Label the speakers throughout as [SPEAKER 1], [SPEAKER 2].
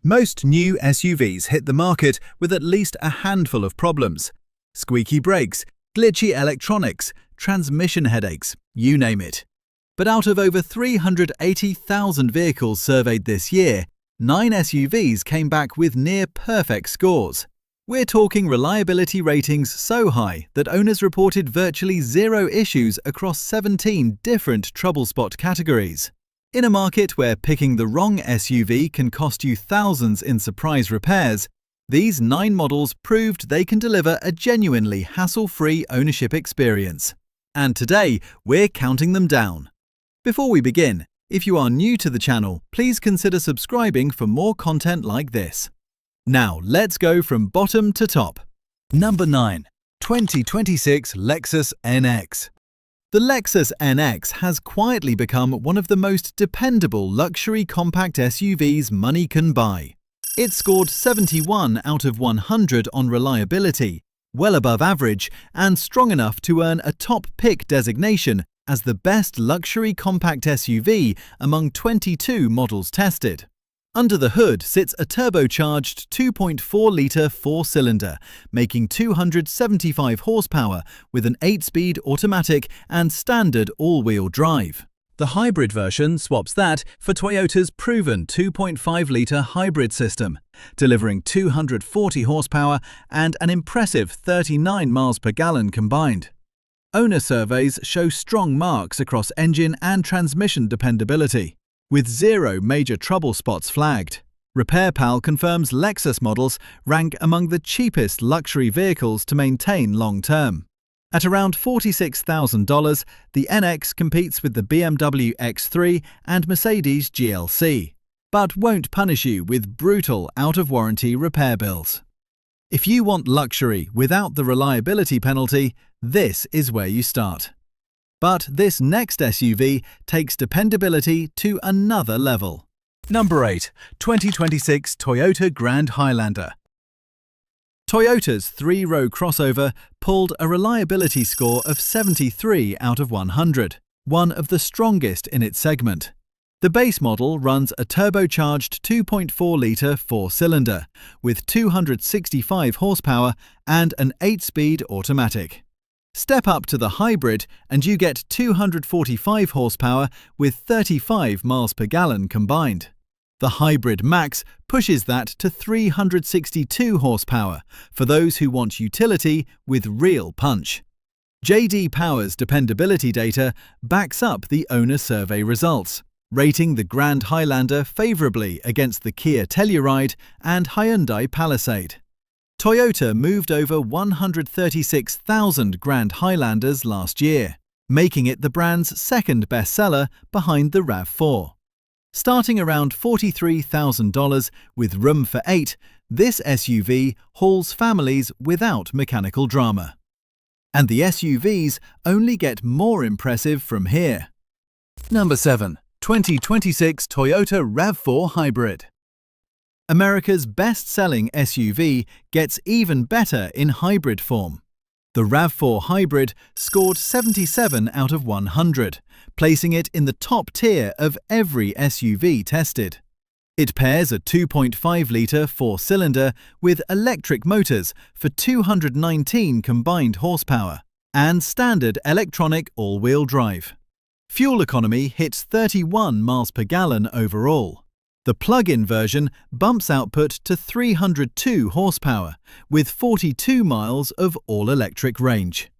[SPEAKER 1] Most new SUVs hit the market with at least a handful of problems. Squeaky brakes, glitchy electronics, transmission headaches, you name it. But out of over 380,000 vehicles surveyed this year, 9 SUVs came back with near-perfect scores. We're talking reliability ratings so high that owners reported virtually zero issues across 17 different trouble spot categories. In a market where picking the wrong SUV can cost you thousands in surprise repairs, these 9 models proved they can deliver a genuinely hassle-free ownership experience. And today, we're counting them down. Before we begin, if you are new to the channel, please consider subscribing for more content like this. Now, let's go from bottom to top. Number 9. 2026 Lexus NX. The Lexus NX has quietly become one of the most dependable luxury compact SUVs money can buy. It scored 71 out of 100 on reliability, well above average, and strong enough to earn a top pick designation as the best luxury compact SUV among 22 models tested. Under the hood sits a turbocharged 2.4-litre four-cylinder, making 275 horsepower with an 8-speed automatic and standard all-wheel drive. The hybrid version swaps that for Toyota's proven 2.5-litre hybrid system, delivering 240 horsepower and an impressive 39 miles per gallon combined. Owner surveys show strong marks across engine and transmission dependability, with 0 major trouble spots flagged. RepairPal confirms Lexus models rank among the cheapest luxury vehicles to maintain long-term. At around $46,000, the NX competes with the BMW X3 and Mercedes GLC, but won't punish you with brutal out-of-warranty repair bills. If you want luxury without the reliability penalty, this is where you start. But this next SUV takes dependability to another level. Number 8. 2026 Toyota Grand Highlander. Toyota's 3-row crossover pulled a reliability score of 73 out of 100, one of the strongest in its segment. The base model runs a turbocharged 2.4-litre four-cylinder with 265 horsepower and an 8-speed automatic. Step up to the hybrid and you get 245 horsepower with 35 miles per gallon combined. The Hybrid Max pushes that to 362 horsepower for those who want utility with real punch. J.D. Power's dependability data backs up the owner survey results, rating the Grand Highlander favorably against the Kia Telluride and Hyundai Palisade. Toyota moved over 136,000 Grand Highlanders last year, making it the brand's second bestseller behind the RAV4. Starting around $43,000 with room for 8, this SUV hauls families without mechanical drama. And the SUVs only get more impressive from here. Number 7. 2026 Toyota RAV4 Hybrid. America's best-selling SUV gets even better in hybrid form. The RAV4 Hybrid scored 77 out of 100, placing it in the top tier of every SUV tested. It pairs a 2.5-litre four-cylinder with electric motors for 219 combined horsepower and standard electronic all-wheel drive. Fuel economy hits 31 miles per gallon overall. The plug-in version bumps output to 302 horsepower with 42 miles of all-electric range.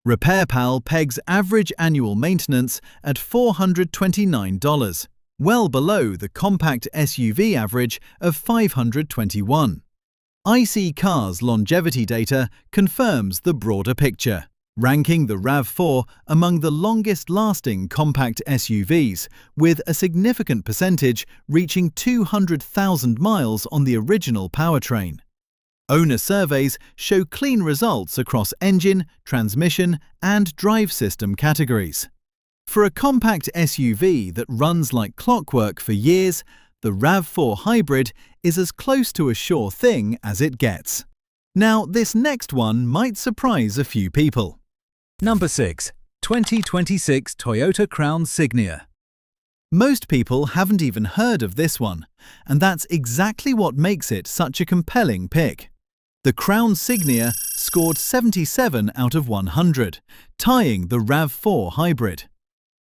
[SPEAKER 1] RepairPal pegs average annual maintenance at $429, well below the compact SUV average of $521. iSeeCars longevity data confirms the broader picture, ranking the RAV4 among the longest-lasting compact SUVs, with a significant percentage reaching 200,000 miles on the original powertrain. Owner surveys show clean results across engine, transmission, and drive system categories. For a compact SUV that runs like clockwork for years, the RAV4 Hybrid is as close to a sure thing as it gets. Now, this next one might surprise a few people. Number 6. 2026 Toyota Crown Signia. Most people haven't even heard of this one, and that's exactly what makes it such a compelling pick. The Crown Signia scored 77 out of 100, tying the RAV4 Hybrid.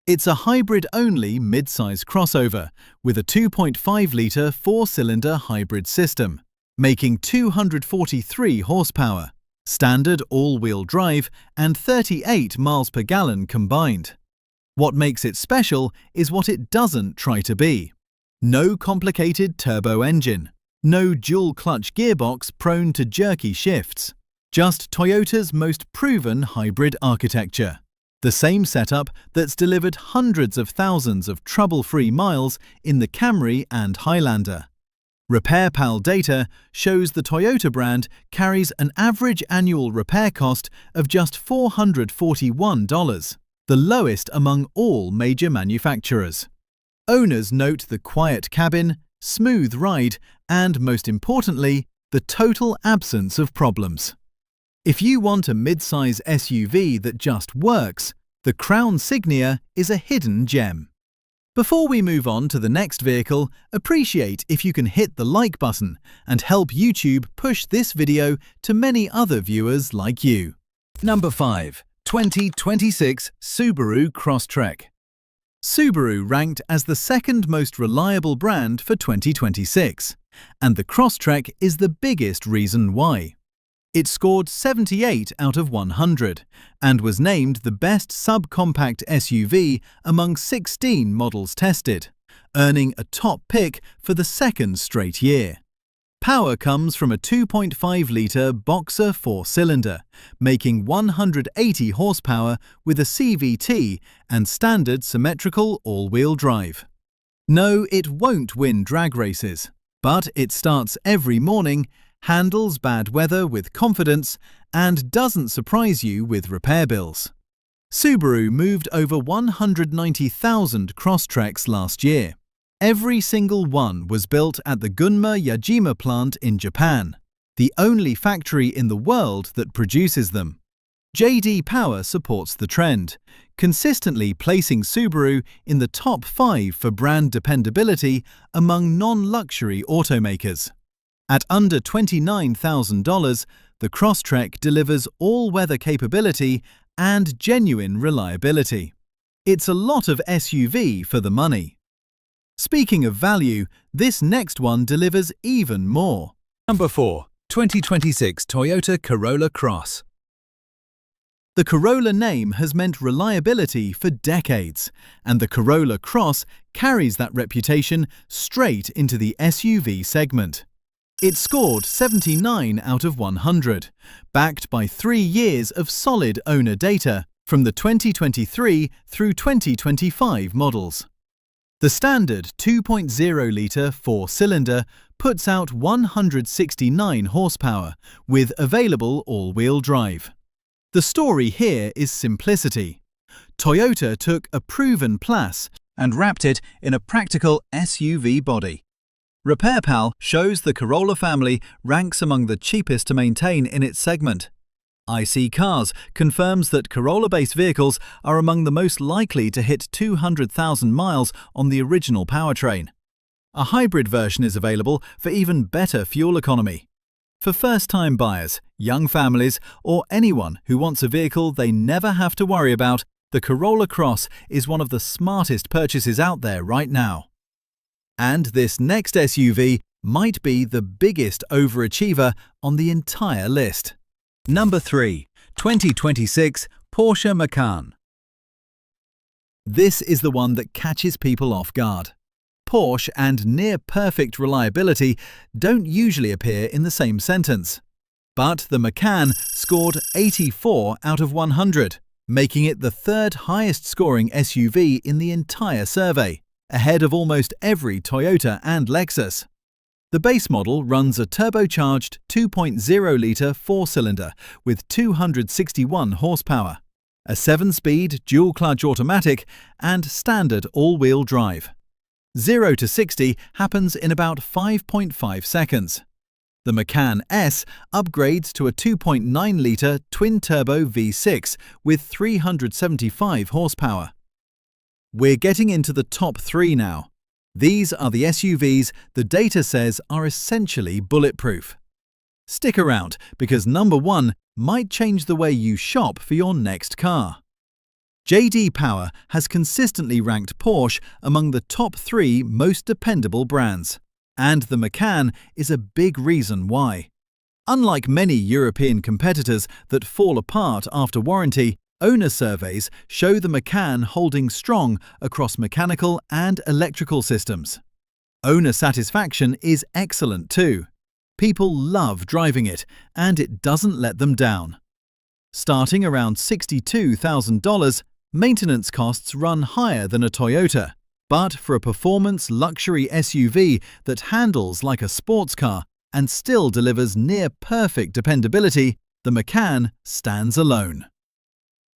[SPEAKER 1] It's a hybrid-only mid-size crossover with a 2.5-litre four-cylinder hybrid system, making 243 horsepower, standard all-wheel drive and 38 miles per gallon combined. What makes it special is what it doesn't try to be. No complicated turbo engine, no dual-clutch gearbox prone to jerky shifts, just Toyota's most proven hybrid architecture. The same setup that's delivered hundreds of thousands of trouble-free miles in the Camry and Highlander. RepairPal data shows the Toyota brand carries an average annual repair cost of just $441, the lowest among all major manufacturers. Owners note the quiet cabin, smooth ride, and most importantly, the total absence of problems. If you want a mid-size SUV that just works, the Crown Signia is a hidden gem. Before we move on to the next vehicle, appreciate if you can hit the like button and help YouTube push this video to many other viewers like you. Number 5. 2026 Subaru Crosstrek. Subaru ranked as the second most reliable brand for 2026, and the Crosstrek is the biggest reason why. It scored 78 out of 100 and was named the best subcompact SUV among 16 models tested, earning a top pick for the second straight year. Power comes from a 2.5-litre Boxer four-cylinder, making 180 horsepower with a CVT and standard symmetrical all-wheel drive. No, it won't win drag races, but it starts every morning, handles bad weather with confidence, and doesn't surprise you with repair bills. Subaru moved over 190,000 Crosstreks last year. Every single one was built at the Gunma Yajima plant in Japan, the only factory in the world that produces them. JD Power supports the trend, consistently placing Subaru in the top 5 for brand dependability among non-luxury automakers. At under $29,000, the Crosstrek delivers all-weather capability and genuine reliability. It's a lot of SUV for the money. Speaking of value, this next one delivers even more. Number 4. 2026 Toyota Corolla Cross. The Corolla name has meant reliability for decades, and the Corolla Cross carries that reputation straight into the SUV segment. It scored 79 out of 100, backed by 3 years of solid owner data from the 2023 through 2025 models. The standard 2.0-litre four-cylinder puts out 169 horsepower with available all-wheel drive. The story here is simplicity. Toyota took a proven Plus and wrapped it in a practical SUV body. RepairPal shows the Corolla family ranks among the cheapest to maintain in its segment. iSeeCars confirms that Corolla-based vehicles are among the most likely to hit 200,000 miles on the original powertrain. A hybrid version is available for even better fuel economy. For first-time buyers, young families, or anyone who wants a vehicle they never have to worry about, the Corolla Cross is one of the smartest purchases out there right now. And this next SUV might be the biggest overachiever on the entire list. Number 3. 2026 Porsche Macan. This is the one that catches people off guard. Porsche and near-perfect reliability don't usually appear in the same sentence. But the Macan scored 84 out of 100, making it the third highest-scoring SUV in the entire survey, ahead of almost every Toyota and Lexus. The base model runs a turbocharged 2.0-litre four-cylinder with 261 horsepower, a 7-speed dual-clutch automatic, and standard all-wheel drive. 0 to 60 happens in about 5.5 seconds. The Macan S upgrades to a 2.9-litre twin-turbo V6 with 375 horsepower. We're getting into the top 3 now. These are the SUVs the data says are essentially bulletproof. Stick around because number 1 might change the way you shop for your next car. J.D. Power has consistently ranked Porsche among the top 3 most dependable brands, and the Macan is a big reason why. Unlike many European competitors that fall apart after warranty, owner surveys show the Macan holding strong across mechanical and electrical systems. Owner satisfaction is excellent too. People love driving it, and it doesn't let them down. Starting around $62,000, maintenance costs run higher than a Toyota, but for a performance luxury SUV that handles like a sports car and still delivers near-perfect dependability, the Macan stands alone.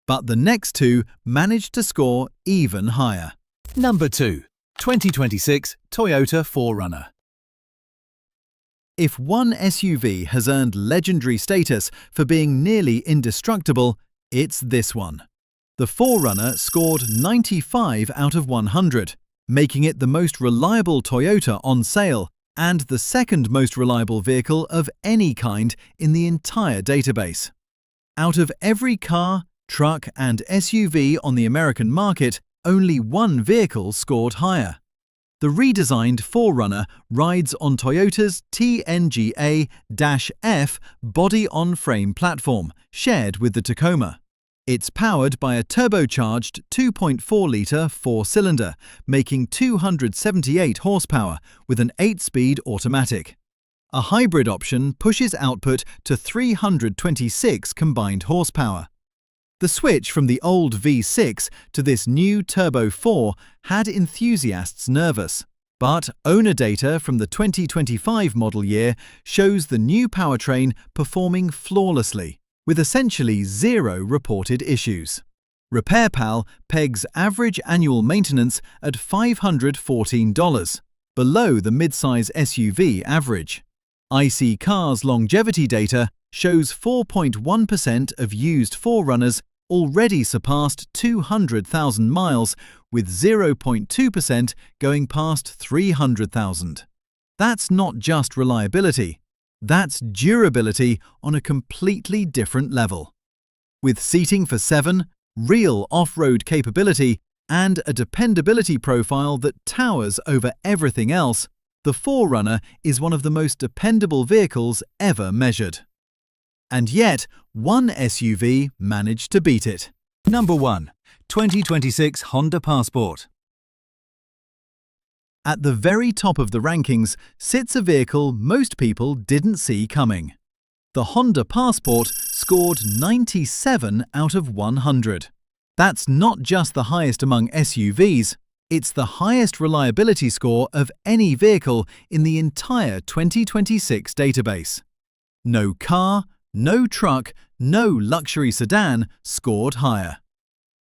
[SPEAKER 1] But the next 2 managed to score even higher. Number 2. 2026 Toyota 4Runner. If one SUV has earned legendary status for being nearly indestructible, it's this one. The 4Runner scored 95 out of 100, making it the most reliable Toyota on sale and the second most reliable vehicle of any kind in the entire database. Out of every car, truck and SUV on the American market, only one vehicle scored higher. The redesigned 4Runner rides on Toyota's TNGA-F body-on-frame platform, shared with the Tacoma. It's powered by a turbocharged 2.4-litre 4-cylinder, making 278 horsepower with an 8-speed automatic. A hybrid option pushes output to 326 combined horsepower. The switch from the old V6 to this new Turbo 4 had enthusiasts nervous, but owner data from the 2025 model year shows the new powertrain performing flawlessly, with essentially 0 reported issues. RepairPal pegs average annual maintenance at $514, below the midsize SUV average. IC Cars longevity data shows 4.1% of used 4Runners already surpassed 200,000 miles, with 0.2% going past 300,000. That's not just reliability, that's durability on a completely different level. With seating for 7, real off-road capability, and a dependability profile that towers over everything else, the 4Runner is one of the most dependable vehicles ever measured. And yet, one SUV managed to beat it. Number 1. 2026 Honda Passport. At the very top of the rankings sits a vehicle most people didn't see coming. The Honda Passport scored 97 out of 100. That's not just the highest among SUVs, it's the highest reliability score of any vehicle in the entire 2026 database. No car, no truck, no luxury sedan scored higher.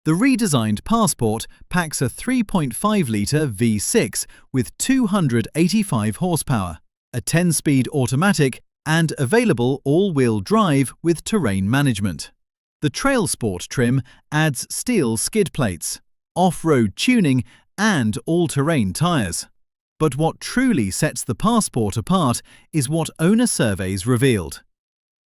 [SPEAKER 1] The redesigned Passport packs a 3.5-litre V6 with 285 horsepower, a 10-speed automatic, and available all-wheel drive with terrain management. The Trail Sport trim adds steel skid plates, off-road tuning, and all-terrain tyres. But what truly sets the Passport apart is what owner surveys revealed.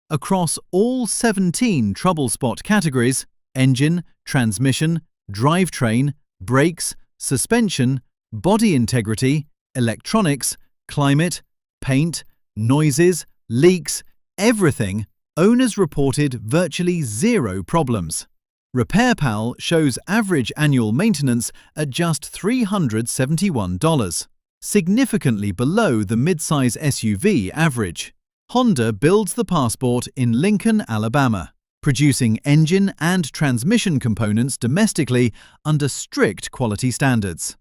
[SPEAKER 1] Across all 17 trouble spot categories – engine, transmission, drivetrain, brakes, suspension, body integrity, electronics, climate, paint, noises, leaks, everything – owners reported virtually 0 problems. RepairPal shows average annual maintenance at just $371, significantly below the midsize SUV average. Honda builds the Passport in Lincoln, Alabama, producing engine and transmission components domestically under strict quality standards.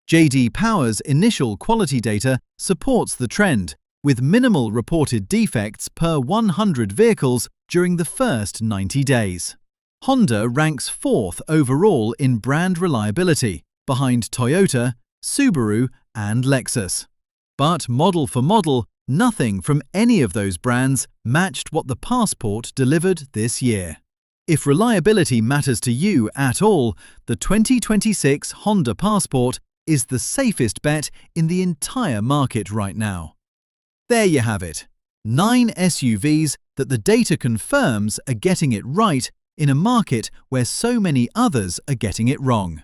[SPEAKER 1] J.D. Power's initial quality data supports the trend, with minimal reported defects per 100 vehicles during the first 90 days. Honda ranks 4th overall in brand reliability, behind Toyota, Subaru, and Lexus. But model for model, nothing from any of those brands matched what the Passport delivered this year. If reliability matters to you at all, the 2026 Honda Passport is the safest bet in the entire market right now. There you have it. 9 SUVs that the data confirms are getting it right in a market where so many others are getting it wrong.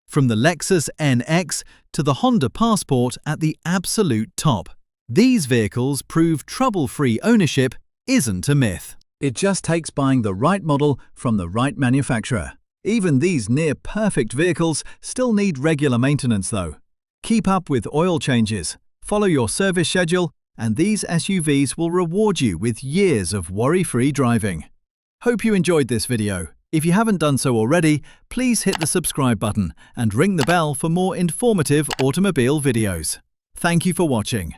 [SPEAKER 1] From the Lexus NX to the Honda Passport at the absolute top, these vehicles prove trouble-free ownership isn't a myth. It just takes buying the right model from the right manufacturer. Even these near-perfect vehicles still need regular maintenance though. Keep up with oil changes, follow your service schedule, and these SUVs will reward you with years of worry-free driving. Hope you enjoyed this video. If you haven't done so already, please hit the subscribe button and ring the bell for more informative automobile videos. Thank you for watching.